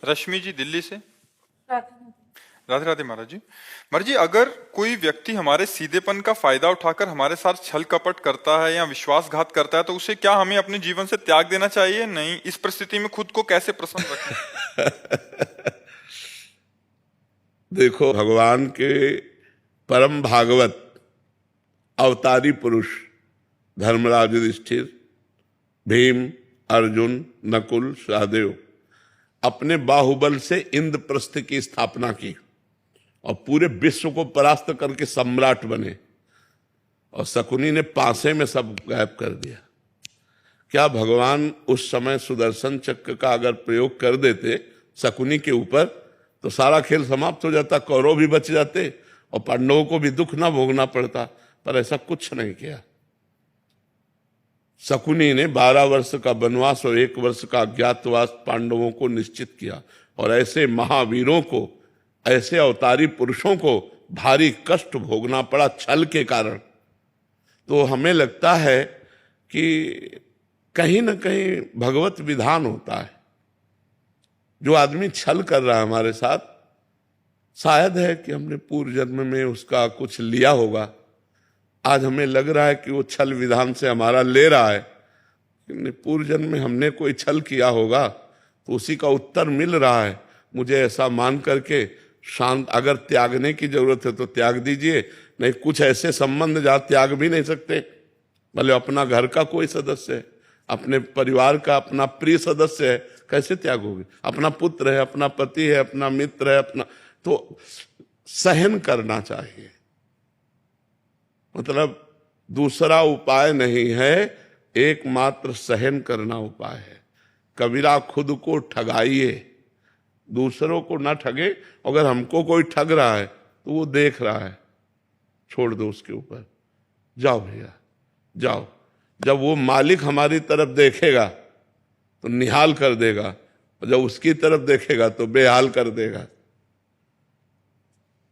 रश्मि जी दिल्ली से। राधे। राधे राधे महाराज जी। महाराज जी, अगर कोई व्यक्ति हमारे सीधेपन का फायदा उठाकर हमारे साथ छल कपट करता है या विश्वासघात करता है तो उसे क्या हमें अपने जीवन से त्याग देना चाहिए? नहीं, इस परिस्थिति में खुद को कैसे प्रसन्न रखें? देखो, भगवान के परम भागवत अवतारी पुरुष धर्मराज युधिष्ठिर, भीम, अर्जुन, नकुल, सहदेव अपने बाहुबल से इंद्रप्रस्थ की स्थापना की और पूरे विश्व को परास्त करके सम्राट बने, और शकुनी ने पासे में सब गायब कर दिया। क्या भगवान उस समय सुदर्शन चक्र का अगर प्रयोग कर देते शकुनी के ऊपर तो सारा खेल समाप्त हो जाता, कौरव भी बच जाते और पांडवों को भी दुख ना भोगना पड़ता, पर ऐसा कुछ नहीं किया। शकुनी ने 12 वर्ष का वनवास और 1 वर्ष का अज्ञातवास पांडवों को निश्चित किया, और ऐसे महावीरों को, ऐसे अवतारी पुरुषों को भारी कष्ट भोगना पड़ा छल के कारण। तो हमें लगता है कि कहीं ना कहीं भगवत विधान होता है। जो आदमी छल कर रहा है हमारे साथ, शायद है कि हमने पूर्व जन्म में उसका कुछ लिया होगा। आज हमें लग रहा है कि वो छल विधान से हमारा ले रहा है, पूर्व जन्म में हमने कोई छल किया होगा तो उसी का उत्तर मिल रहा है। मुझे ऐसा मान करके शांत, अगर त्यागने की जरूरत है तो त्याग दीजिए, नहीं कुछ ऐसे संबंध जहाँ त्याग भी नहीं सकते, भले अपना घर का कोई सदस्य है, अपने परिवार का अपना प्रिय सदस्य है, कैसे त्यागोगे? अपना पुत्र है, अपना पति है, अपना मित्र है, अपना, तो सहन करना चाहिए। मतलब दूसरा उपाय नहीं है, एकमात्र सहन करना उपाय है। कबीरा खुद को ठगाइए, दूसरों को ना ठगे। अगर हमको कोई ठग रहा है तो वो देख रहा है, छोड़ दो उसके ऊपर, जाओ भैया जाओ। जब वो मालिक हमारी तरफ देखेगा तो निहाल कर देगा, और जब उसकी तरफ देखेगा तो बेहाल कर देगा।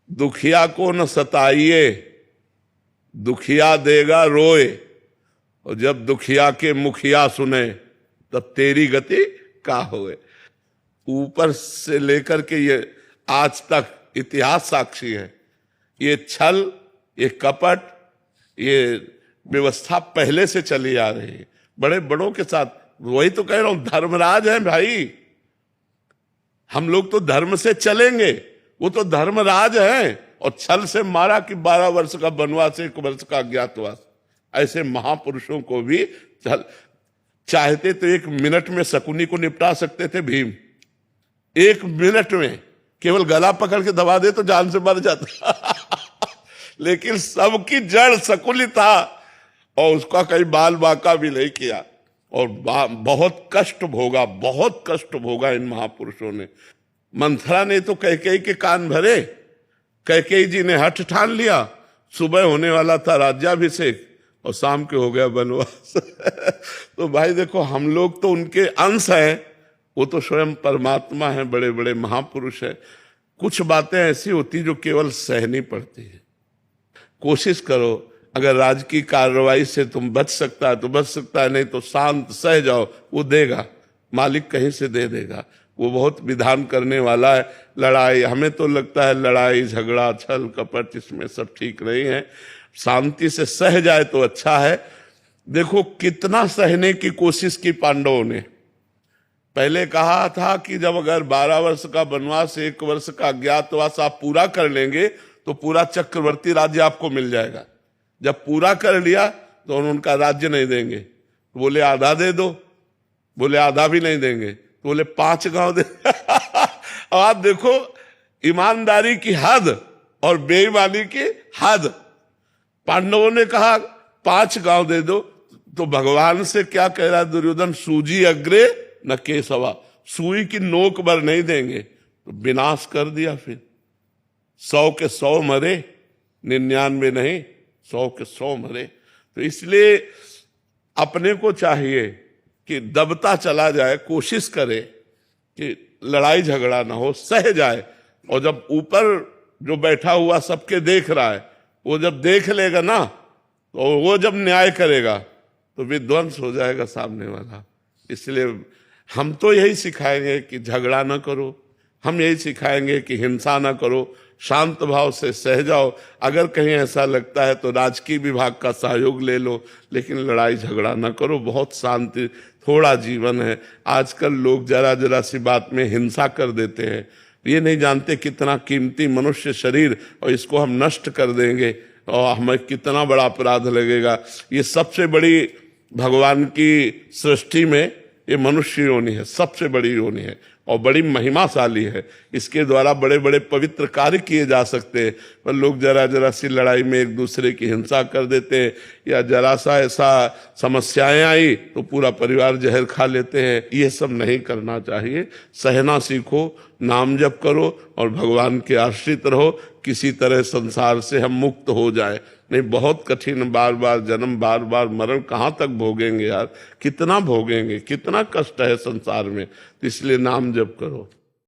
दुखिया को न सताइए, दुखिया देगा रोए, और जब दुखिया के मुखिया सुने तब तेरी गति का होए। ऊपर से लेकर के ये आज तक इतिहास साक्षी है। ये छल, ये कपट, ये व्यवस्था पहले से चली आ रही है बड़े बड़ों के साथ। वही तो कह रहा हूं, धर्मराज है भाई। हम लोग तो धर्म से चलेंगे, वो तो धर्मराज है, और छल से मारा कि 12 वर्ष का वनवास, 1 वर्ष का अज्ञातवास। ऐसे महापुरुषों को भी छल, चाहते तो 1 मिनट में शकुनी को निपटा सकते थे भीम। 1 मिनट में केवल गला पकड़ के दबा दे तो जान से मर जाता लेकिन सबकी जड़ शकुनी था, और उसका कहीं बाल बाका भी नहीं किया, और बहुत कष्ट भोगा, बहुत कष्ट भोगा इन महापुरुषों ने। मंथरा ने तो कैकेयी के कान भरे। कैकेयी जी ने हठ ठान लिया, सुबह होने वाला था राज्याभिषेक और शाम के हो गया वनवास तो भाई देखो, हम लोग तो उनके अंश हैं, वो तो स्वयं परमात्मा है, बड़े बड़े महापुरुष है। कुछ बातें ऐसी होती जो केवल सहनी पड़ती है। कोशिश करो, अगर राजकीय कार्रवाई से तुम बच सकता है तो बच सकता है, नहीं तो शांत सह जाओ, वो देगा, मालिक कहीं से दे देगा। वो बहुत विधान करने वाला है। लड़ाई, हमें तो लगता है लड़ाई झगड़ा छल कपट इसमें सब ठीक नहीं है, शांति से सह जाए तो अच्छा है। देखो कितना सहने की कोशिश की पांडवों ने। पहले कहा था कि जब अगर 12 वर्ष का वनवास, 1 वर्ष का अज्ञातवास आप पूरा कर लेंगे तो पूरा चक्रवर्ती राज्य आपको मिल जाएगा। जब पूरा कर लिया तो उनका राज्य नहीं देंगे, तो बोले आधा दे दो, बोले आधा भी नहीं देंगे, तो बोले 5 गांव दे अब आप देखो ईमानदारी की हद और बेईमानी की हद। पांडवों ने कहा 5 गांव दे दो, तो भगवान से क्या कह रहा है दुर्योधन? सूजी अग्रे न केसवा, सुई की नोक भर नहीं देंगे। तो विनाश कर दिया। फिर 100 के 100 मरे, 99 नहीं, 100 के 100 मरे। तो इसलिए अपने को चाहिए कि दबता चला जाए, कोशिश करे कि लड़ाई झगड़ा ना हो, सह जाए। और जब ऊपर जो बैठा हुआ सबके देख रहा है, वो जब देख लेगा ना, तो वो जब न्याय करेगा तो विध्वंस हो जाएगा सामने वाला। इसलिए हम तो यही सिखाएंगे कि झगड़ा ना करो, हम यही सिखाएंगे कि हिंसा ना करो, शांत भाव से सह जाओ। अगर कहीं ऐसा लगता है तो राजकीय विभाग का सहयोग ले लो, लेकिन लड़ाई झगड़ा ना करो। बहुत शांति थोड़ा जीवन है। आजकल लोग जरा जरा सी बात में हिंसा कर देते हैं, ये नहीं जानते कितना कीमती मनुष्य शरीर, और इसको हम नष्ट कर देंगे और हमें कितना बड़ा अपराध लगेगा। ये सबसे बड़ी भगवान की सृष्टि में ये मनुष्य योनि है, सबसे बड़ी योनि है और बड़ी महिमाशाली है। इसके द्वारा बड़े बड़े पवित्र कार्य किए जा सकते हैं, पर लोग जरा जरा सी लड़ाई में एक दूसरे की हिंसा कर देते हैं, या जरा सा ऐसा समस्याएं आई तो पूरा परिवार जहर खा लेते हैं। ये सब नहीं करना चाहिए। सहना सीखो, नाम जप करो और भगवान के आश्रित रहो। किसी तरह संसार से हम मुक्त हो जाए, नहीं बहुत कठिन, बार बार जन्म, बार बार मरण कहाँ तक भोगेंगे यार, कितना भोगेंगे, कितना कष्ट है संसार में। तो इसलिए नाम जप करो।